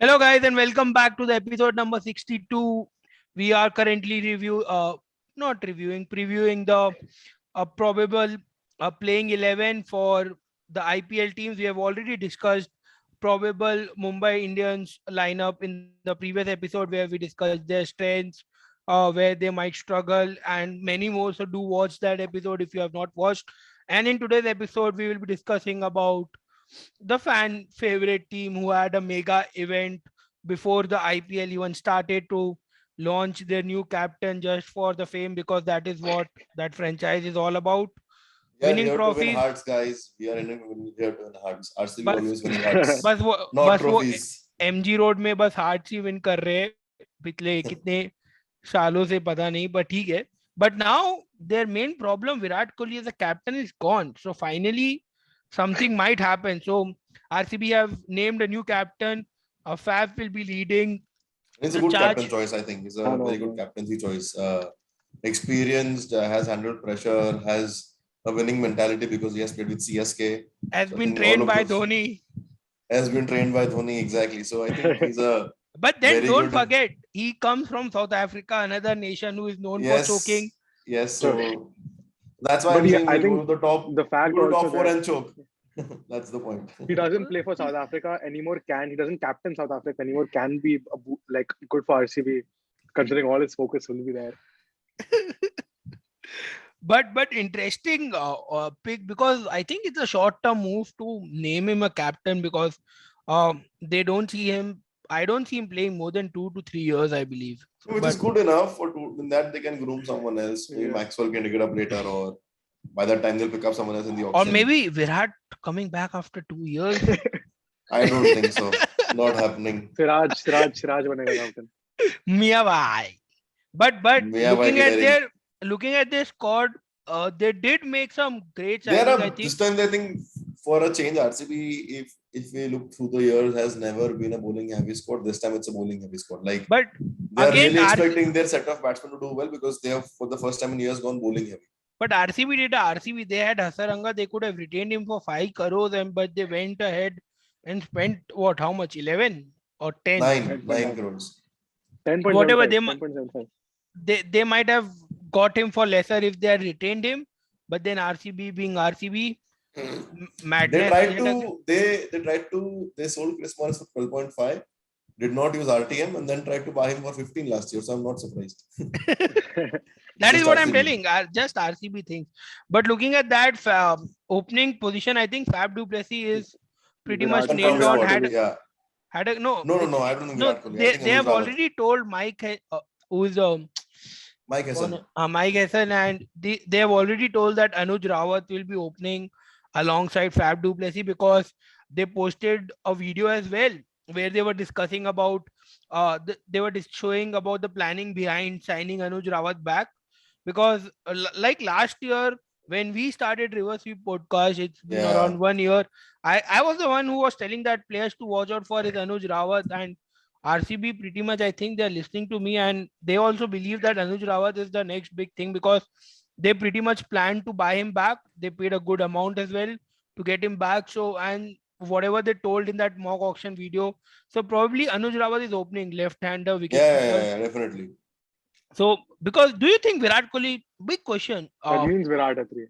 Hello, guys, and welcome back to the episode number 62. We are currently not reviewing, previewing the probable playing 11 for the IPL teams. We have already discussed probable Mumbai Indians lineup in the previous episode where we discussed their strengths, where they might struggle, and many more. So do watch that episode if you have not watched. And in today's episode, we will be discussing about the fan favorite team who had a mega event before the IPL even started to launch their new captain just for the fame, because that is what that franchise is all about. We are Winning here to win trophies. hearts, guys. We are here to win hearts. RCB बस always winning hearts, बस वो not बस वो trophies. MG road में बस heart ही win कर रहे हैं पिछले कितने सालों से पता नहीं, but ठीक है. But now their main problem, Virat Kohli as a captain, is gone. So finally something might happen. So RCB have named a new captain. Faf will be leading It's a the good captain charge. choice, I think. It's I a know, very good bro. captaincy choice. Experienced, has handled pressure, has a winning mentality because he has played with CSK. Has So I been think all trained of by those Dhoni. has been trained by Dhoni exactly. So I think he's a But then very don't good. forget, he comes from South Africa, another nation who is known for choking. Yes, yes. So, So that's why but I'm he, saying I he'll go think to the top, the fact go to top also four that and choke. That's the point. he doesn't play for South Africa anymore. He doesn't captain South Africa anymore? Can be like good for RCB, considering all his focus will be there. But interesting pick, because I think it's a short term move to name him a captain, because they don't see him. I don't see him playing more than 2 to 3 years, I believe. Which is But good enough for two, in that they can groom someone else. Maybe Yeah. Maxwell can take it up later, or by that time they'll pick up someone else in the or auction. maybe Virat coming back after 2 years. I don't think so. Not happening. Siraj banega captain. Mia bhai. But Mia by getting. looking at their squad, they did make some great There signings, I are this think. time I think for a change RCB, if we look through the years, has never been a bowling heavy squad. This time it's a bowling heavy squad. Like But they are again, really expecting their set of batsmen to do well because they have for the first time in years gone bowling heavy. But RCB did a RCB. They had Hasaranga. They could have retained him for 5 crores, and but they went ahead and spent what? How much? 11 or 10? Nine crores. Whatever 10.75. 10.75. they might have got him for lesser if they had retained him. But then RCB being RCB, They madness. tried to they sold Chris Morris for 12.5, did not use RTM, and then tried to buy him for 15 last year. So I'm not surprised. That is Just what I'm RCB. telling. Just RCB things. But looking at that opening position, I think Fab du Plessis is pretty much Virat nailed Confirmed on. Virat squad. Kohli. Yeah. Had a no. No. I don't think No, Virat Kohli. I think they Anuj have Rawat. already told Mike, who is Mike Hassan. Mike Hassan, and they have already told that Anuj Rawat will be opening alongside Fab du Plessis, because they posted a video as well where they were discussing about they were showing about the planning behind signing Anuj Rawat back, because like last year when we started Reverse Sweep podcast, it's been Yeah. around 1 year. I was the one who was telling that players to watch out for is Anuj Rawat, and RCB pretty much, I think they're listening to me, and they also believe that Anuj Rawat is the next big thing, because they pretty much plan to buy him back. They paid a good amount as well to get him back. So, and whatever they told in that mock auction video, so probably Anuj Rawat is opening left-hander wicketkeeper. Definitely. So, because do you think Virat Kohli? Big question. That means Virat at 3.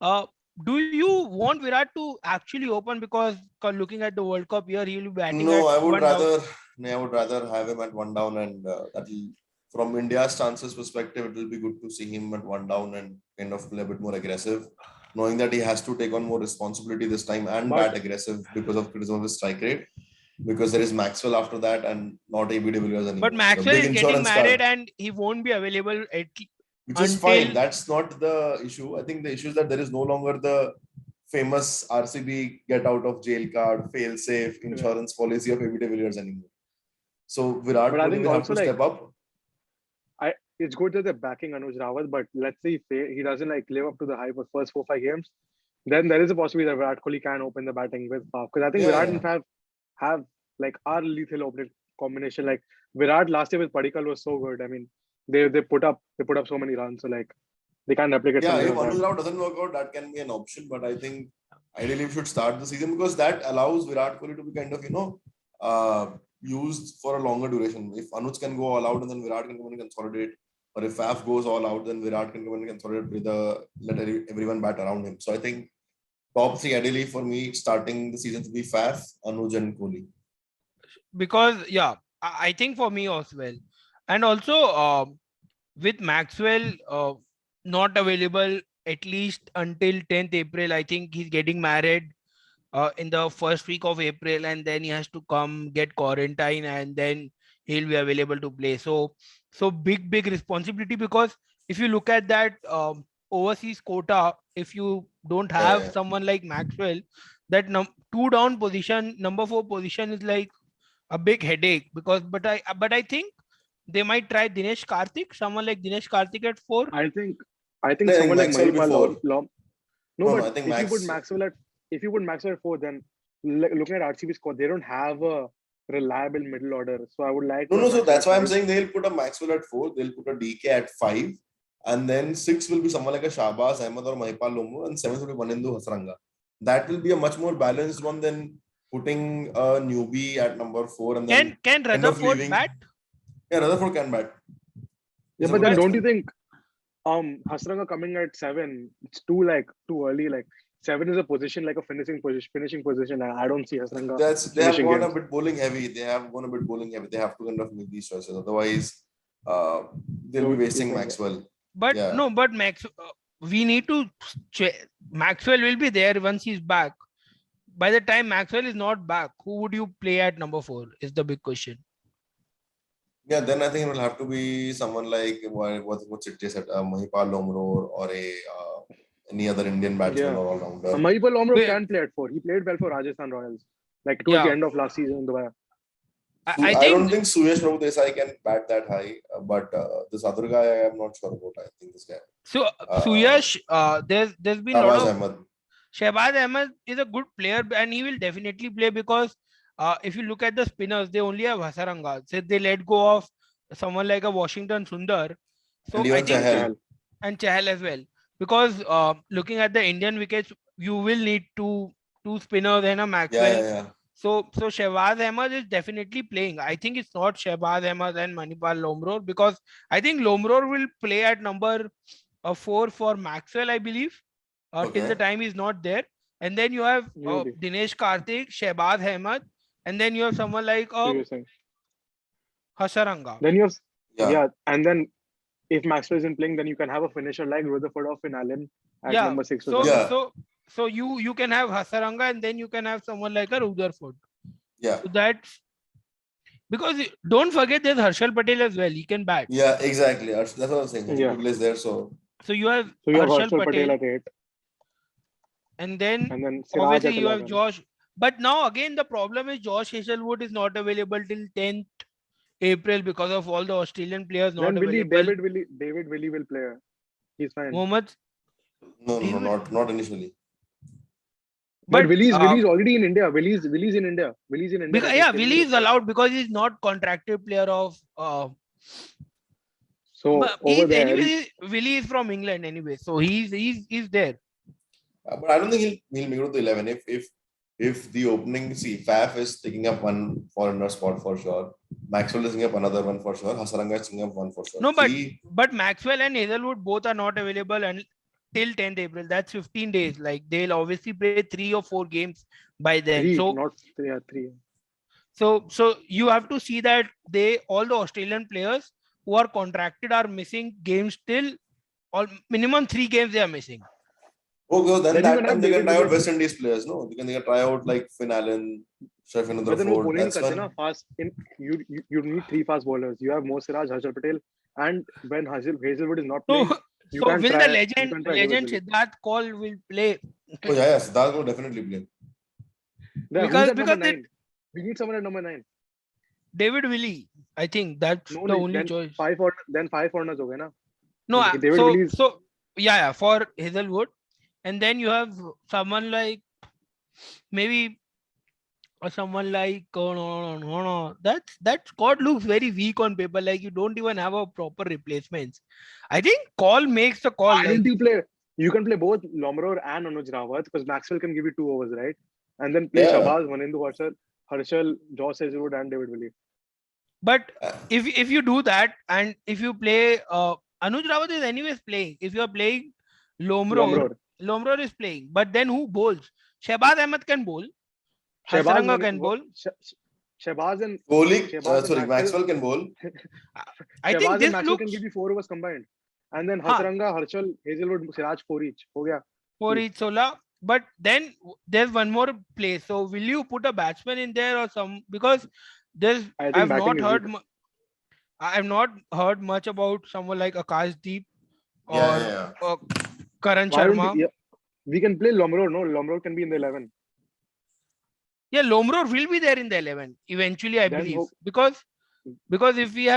Uh, do you want Virat to actually open, because looking at the World Cup year, he will be batting No, at I would one down. rather have him at one down, and that'll from India's chances perspective, it will be good to see him at one down and kind of play a bit more aggressive, knowing that he has to take on more responsibility this time and But bat aggressive because of criticism of his strike rate. Because there is Maxwell after that and not AB de Villiers But anymore. The Maxwell big is getting insurance married card, and he won't be available which is fine. until. That's not the issue. I think the issue is that there is no longer the famous RCB get out of jail card, fail safe yeah. insurance policy of AB de Villiers anymore. So Virat But I Kohli think will have also to like step up. it's good that they're backing Anuj Rawat, but let's say he doesn't like live up to the hype of first 4 5 games, then there is a possibility that Virat Kohli can open the batting with Faf. Because I think Virat and Yeah, Faf have like our lethal opening combination. Like Virat last year with Padikkal was so good. I mean, they put up so many runs, so like they can't replicate yeah. something If like that. Anuj Rao doesn't work out, that can be an option. But I think ideally we should start the season because that allows Virat Kohli to be kind of used for a longer duration. If Anuj can go all out and then Virat can come and consolidate, or if Faf goes all out, then Virat can come and consolidate with let everyone bat around him. So I think top three ideally for me starting the season to be Faf, Anuj, and Kohli. Because yeah, I think for me as well. And also with Maxwell not available at least until 10th April. I think he's getting married in the first week of April, and then he has to come get quarantine, and then he'll be available to play. So big responsibility, because if you look at that overseas quota, if you don't have Yeah. someone like Maxwell, that two down position, number 4 position is like a big headache. Because but I think they might try Dinesh Karthik, someone like Dinesh Karthik at 4. I think I think someone like Maxwell Mahipal before. No, No, but I think if you Max. put Maxwell at 4, then looking at RCB squad, they don't have a reliable middle order. So I would like to No, have so Maxwell that's at why I'm 5. saying they'll put a Maxwell at 4, they'll put a DK at 5, and then 6 will be someone like a Shahbaz Ahmed or Mahipal Lomro, and 7th will be Manindu Hasaranga. That will be a much more balanced one than putting a newbie at number 4 and then Can kind of Rutherford leaving. bat? Yeah, Rutherford can bat. Yeah, He's a but good then don't you batsman. think Hasranga coming at 7, it's too early. Like 7 is a position like a finishing position. I don't see Hasranga They have finishing gone a games. bit bowling heavy. They have to kind of make these choices. Otherwise, they'll So be you wasting think, Maxwell. But Yeah. no, but we need to Maxwell will be there once he's back. By the time Maxwell is not back, who would you play at number 4 is the big question. Yeah, then I think it will have to be someone like what's it just at Mahipal Lomro or any other Indian batsman yeah. or all rounder. Mahipal Lomro Well, can play at 4. He played well for Rajasthan Royals. Like towards the yeah, end of last season in Dubai. I I don't think think Suyash Prabhu Desai can bat that high, but this other guy I am not sure about. I think this guy. so. Uh, Suyash, there's been a lot Shahbaz of Ahmed. Shehbaz Ahmed is a good player, and he will definitely play, because if you look at the spinners, they only have Hasaranga. So they let go of someone like a Washington Sundar. And So I even think, And Chahal. Chahal. and Chahal as well, because looking at the Indian wickets, you will need two spinners and a Maxwell. Yeah. So Shehbaz Ahmed is definitely playing. I think it's not Shehbaz Ahmed and Manipal Lomror, because I think Lomror will play at number 4 for Maxwell, I believe, till the Okay. time he's not there. And then you have Maybe. Dinesh Karthik, Shehbaz Ahmed, and then you have someone like So you're saying. Hasaranga. Then you have Yeah. and then if Maxwell isn't playing, then you can have a finisher like Rutherford or Finn Allen at Yeah. number 6 or So 7. Yeah. so so you can have Hasaranga, and then you can have someone like a Rutherford. Yeah. So that's because don't forget there's Harshal Patel as well. He can bat. Yeah. Exactly. That's what I was saying. Yeah. People is there, so So you have So you have Harshal Harshal Patel Patel, at 8, and then and then Siraj obviously at you have 11. Josh. But now again the problem is Josh Hazelwood is not available till 10th April because of all the Australian players not Then available. David Willie will play. He's fine. Mohammad, no, he will, not initially. But but Willie's already in India. Willie's in India. Willie's in India. because, Like he's yeah, training Willie with is the squad. allowed because he's not contracted player of. So But over he's there, anyway. Willie is from England anyway, so he's there. But I don't think he'll make it to 11 if the opening, see, Faf is taking up one foreigner spot for sure. Maxwell is taking up another one for sure. Hasaranga is taking up one for sure. No, Three, but Maxwell and Hazelwood both are not available till 10th April. That's 15 days. Like they'll obviously play 3 or 4 games by then. 3, So not 3. Yeah, 3. so you have to see that all the Australian players who are contracted are missing games till all minimum 3 games they are missing. okay, then Then you that can time have they can David try out Williams. West Indies players, no? They can try out like Finn Allen, Sheffield But then वो Rutherford. bowling That's करते ना when. fast. You need 3 fast bowlers. You have Mo Siraj, Harshal Patel, and when Hazelwood is not So playing, you so can will try. the You can try David legend Willie. Siddharth Kaul will play Oh yeah, Siddharth will definitely play. Then who's at number because 9? We need someone at number 9. David Willie, I think that's No, the only then choice. 5 foreigners हो गए ना. No, David Willie's. so yeah, for Hazelwood, and then you have someone like maybe or someone like no. That squad looks very weak on paper. Like you don't even have a proper replacements. I think call makes the call. Why Like don't you play? You can play both Lomror and Anuj Rawat because Maxwell can give you 2 overs, right? And then play Yeah. Shabazz, Manindu Harsal. Harshal, Josh Hazelwood, and David Willey. But Uh, if you do that, and if you play Anuj Rawat is anyways playing. If you are playing Lomror, Lomror. Lomror is playing. But then who bowls? Shehbaz Ahmed can bowl. Shehbaz, Hasranga can bowl. Shehbaz and Kohli, Shehbaz and sorry, Maxwell. Maxwell can bowl. I think Shehbaz and this Maxwell can looks give you 4 overs combined. And then huh, Hasranga, Harshal, Hazelwood, Siraj 4 each. Ho gaya. for each Sola. But then there's one more place. So will you put a batsman in there or some? Because there's I think I've batting not is heard weak. I've not heard much about someone like Akashdeep Yeah, or yeah, yeah. Karan Why don't Sharma. we, yeah, we can play Lomror. No, Lomror can be in the 11. Yeah, Lomror will be there in the 11 eventually, I Then believe, ho- because if we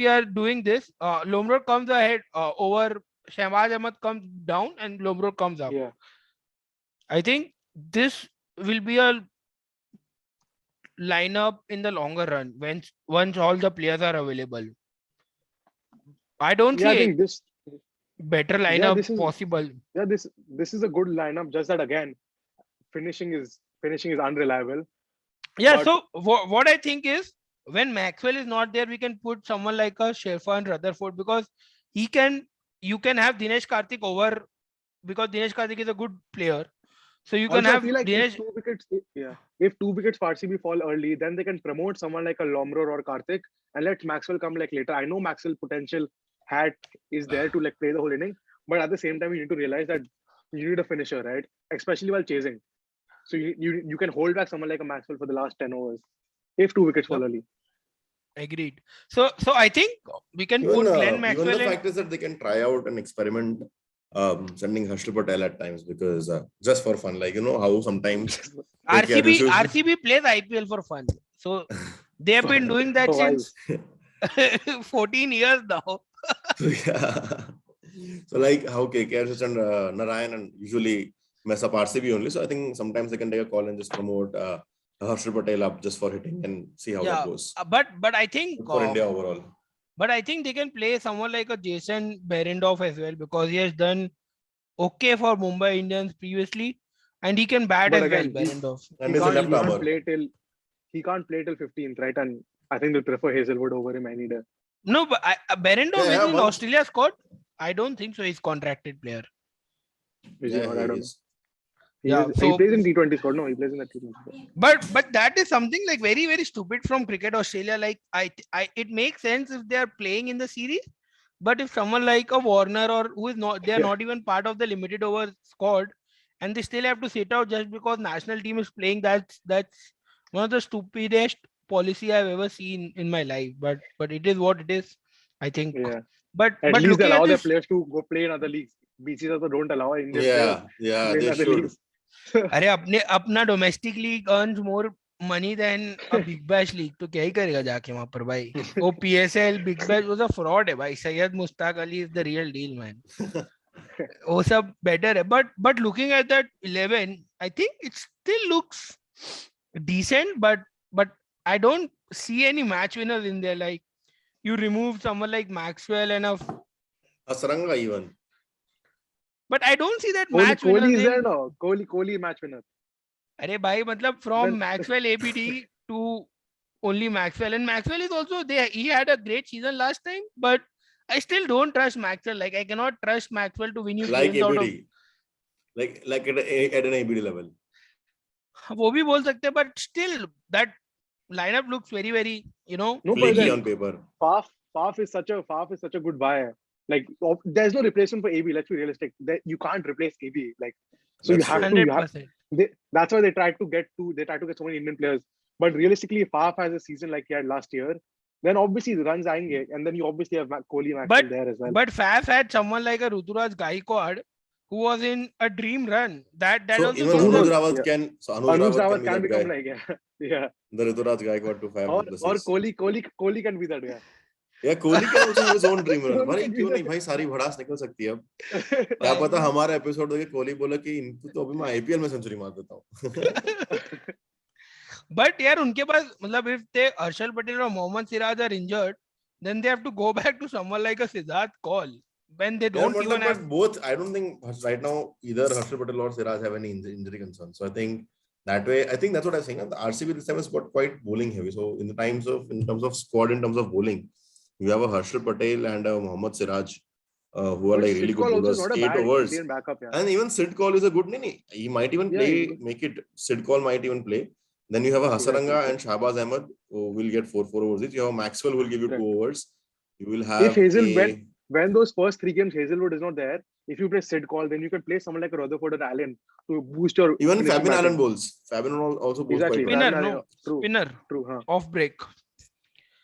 are doing this, Lomror comes ahead over Shahbaz Ahmed comes down and Lomror comes up. yeah. I think this will be a lineup in the longer run when once all the players are available. I don't Yeah, I see a think this better yeah, lineup this is possible. yeah, this is a good lineup. Just that again, finishing is unreliable. Yeah, But so what I think is when Maxwell is not there, we can put someone like a Sherfan Rutherford because you can have Dinesh Karthik over because Dinesh Karthik is a good player. So you can also, I have feel like Dinesh. if 2 wickets for RCB fall early, then they can promote someone like a Lomror or Karthik and let Maxwell come like later. I know Maxwell potential hat is there to like play the whole inning, but at the same time, you need to realize that you need a finisher, right? Especially while chasing. So you can hold back someone like a Maxwell for the last 10 overs if 2 wickets fall Yep, early. agreed. So I think we can Even put Glenn even the Maxwell in. fact is that they can try out and experiment sending Harshal Patel at times because just for fun, like you know how sometimes KKR refuses. RCB plays IPL for fun. So they have been doing that So since 14 years now. Yeah. So like how KKR and Narayan and usually mess up RCB only. So I think sometimes they can take a call and just promote Harshal Patel up just for hitting and see how that Yeah, goes. but I think Good for India overall. but I think they can play someone like a Jason Behrendorff as well because he has done okay for Mumbai Indians previously and he can bat but as well, again, Behrendorff. And he's a left he can't armor. play till 15th, right? And I think they'll prefer Hazelwood over him any day. No, but Behrendorff Yeah, is in once. Australia squad. I don't think so. He's contracted player. Is he Yeah, not? he I don't know. is. Yeah, He so plays in T20 squad. No, he plays in the T20 squad. but that is something like very very stupid from Cricket Australia. Like I it makes sense if they are playing in the series, but if someone like a Warner or who is not, they are Yeah. not even part of the limited over squad, and they still have to sit out just because national team is playing. That's one of the stupidest policy I've ever seen in my life. But it is what it is. I think. Yeah. But At least they looking at allow their this, players to go play in other leagues. BCs also don't allow Indian players Yeah, to yeah, play in they other should. leagues. अरे अपना domestic league earns more money than a big bash league तो क्या ही करेगा जाके वहां पर भाई वो पीएसएल बिग बैश वो सब फ्रॉड है भाई Syed Mushtaq Ali is the real deal man वो सब बेटर है but looking at that 11 I think it still looks decent but I don't see any match winners in there like you remove someone like Maxwell and Hasranga even. but I don't see that match Kohli winners is in there now. Kohli match winner. अरे भाई मतलब from Then Maxwell ABD to only Maxwell and Maxwell is also there. He had a great season last time, but I still don't trust Maxwell. Like I cannot trust Maxwell to win you Like games out of. ABD. Like at an ABD level. वो भी बोल सकते हैं, but still that lineup looks very very no, but Flaky then on paper. Faf is such a good buy. Like there's no replacement for AB. Let's be realistic. You can't replace AB. Like so That's you have true. to. 100%. That's why they tried to get so many Indian players. But realistically, if Faf has a season like he had last year, then obviously the runs aayenge, and then you obviously have Kohli Maxwell there as well. But Faf had someone like a Ruturaj Gaikwad who was in a dream run. That So also even gives Anuj them. Rawat Yeah. can. So Anuj Rawat can be can that become guy. like yeah. The Rituraj Gaikwad to Faf Or duplessis. Kohli can be that guy. Yeah, Kohli can also have his own dream run. Kohli भाई can be क्यों that नहीं भाई सारी भड़ास निकल सकती है अब. guy. क्या पता हमारा एपिसोड देखे कोहली बोला कि इनको तो अभी मैं आईपीएल में सेंचुरी मार देता हूँ. But यार उनके पास मतलब if they Harshal Patel or Mohammad Siraj are injured, then they have to go back to someone like a Siddharth Kaul when they Yeah, don't even but have. both. I don't think right now either Harshal Patel or Siraj have any injury concerns. So I think that way, I think that's what I'm saying. The RCB this time has got quite bowling heavy. So in terms of squad, in terms of bowling, you have a Harshal Patel and a Mohammad Siraj, who are But like really Sid good Kaul also is bowlers. not a 8 bad overs. Indian backup. Yeah. And even Sid Kaul is a good nini. He might even play, make it. Sid Kaul might even play. Then you have a Hasaranga and Shahbaz Ahmed who will get 4 overs each. You have Maxwell who will give you 2 overs. You will If have Hazel, when those first 3 games Hazelwood is not there, if you play Sid Call, then you can play someone like Rutherford or Allen to boost your even finishing Fabian Allen batting. bowls. Fabian also bowls Exactly. quite well. Spinner, Fabian Allen, no. true. Spinner. True. Huh. Off break.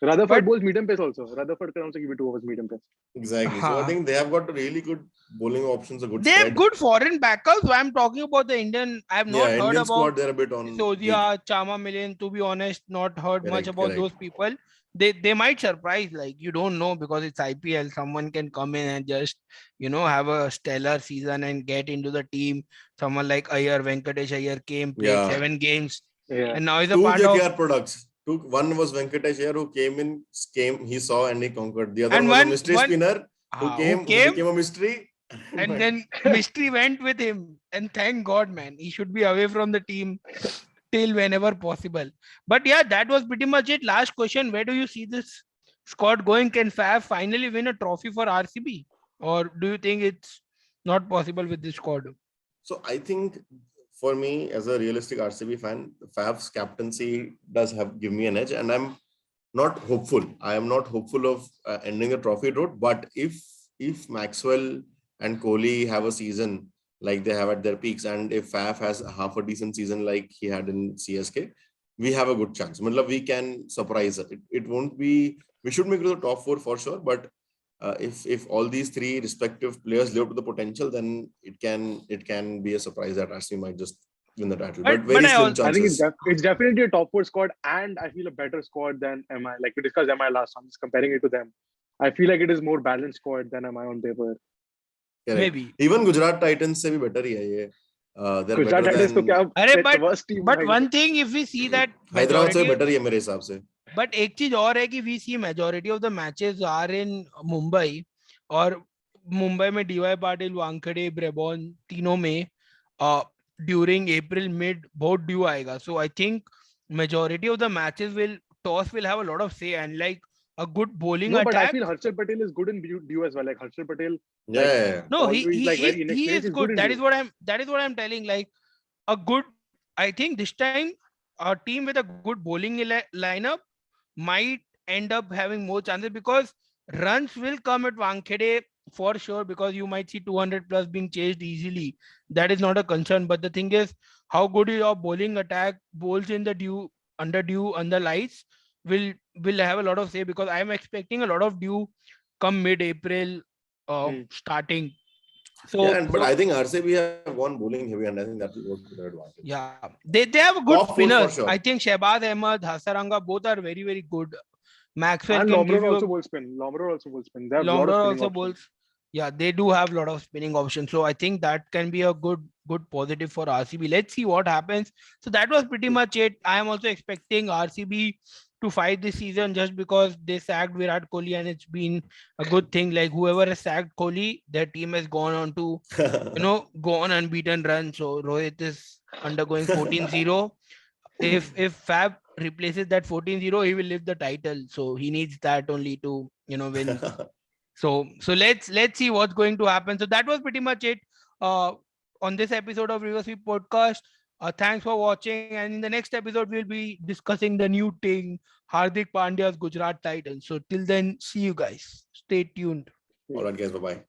Rutherford But bowls medium pace also. Rutherford can also give you 2 overs medium pace. Exactly. So I think they have got really good bowling options, a good they have spread. good foreign backers. So I'm talking about the Indian. I have not heard Indian about squad, they're a bit on weak. Sodia, Chama Million. To be honest, not heard much about those people. They might surprise. Like you don't know because it's IPL. Someone can come in and just have a stellar season and get into the team. Someone like Venkatesh Iyer came, played 7 games, and now he's a 2 part of. KKR products. One was Venkatesh Iyer who came, he saw and he conquered. The other And was a mystery spinner who became a mystery. And then mystery went with him. And thank God, man, he should be away from the team till whenever possible. But yeah, that was pretty much it. Last question: where do you see this squad going? Can Fab finally win a trophy for RCB, or do you think it's not possible with this squad? So I think for me, as a realistic RCB fan, Fab's captaincy does give me an edge, and I'm not hopeful. I am not hopeful of ending the trophy road. But if Maxwell and Kohli have a season like they have at their peaks, and if Faf has half a decent season like he had in CSK, we have a good chance. We can surprise it. It won't be. We should make it to the top 4 for sure. But if all these 3 respective players live up to the potential, then it can be a surprise that RCB might just win the title. But very slim chances. I think it's definitely a top 4 squad, and I feel a better squad than MI. Like we discussed MI last time, just comparing it to them. I feel like it is more balanced squad than MI on paper. Correct. Maybe even Gujarat Titans se bhi better hi hai ye. They're Gujarat better Titans than. worst team. but one thing, if we see that Hyderabad se better hi hai मेरे हिसाब से. But एक चीज और है कि we see majority of the matches are in Mumbai, और मुंबई में DY पाटिल, वानखेड़े, ब्रेबॉन तीनों में during April mid बहुत due आएगा. So I think majority of the matches will have a lot of say, and like a good bowling attack. But I feel Harshal Patel is good in due as well. Like Harshal Patel. No, he is good. That is what I'm telling. Like a good. I think this time a team with a good bowling lineup might end up having more chances, because runs will come at Wankhede for sure, because you might see 200 plus being chased easily. That is not a concern. But the thing is, how good is your bowling attack, bowls in the due, under lights, will have a lot of say, because I am expecting a lot of due come mid-April starting. So but I think RCB have gone bowling heavy, and I think that will work to their advantage. Yeah, they have a good Top 4 spinners. for sure. I think Shehbaz Ahmed, Hasaranga, both are very, very good. Maxwell and can Lomror give you also will spin. Lomror also will spin. They have a lot Lomror of spinning also options. bowls. Yeah, they do have a lot of spinning options. So I think that can be a good positive for RCB. Let's see what happens. So that was pretty much it. I am also expecting RCB to fight this season, just because they sacked Virat Kohli, and it's been a good thing. Like whoever has sacked Kohli, their team has gone on to go on unbeaten run. So Rohit is undergoing 14-0. If Fab replaces that 14-0, he will lift the title. So he needs that only to win. So let's see what's going to happen. So that was pretty much it on this episode of River Sweep Podcast. Thanks for watching, and in the next episode we'll be discussing the new thing, Hardik Pandya's Gujarat Titans. So till then, see you guys. Stay tuned. All right, guys. Bye bye.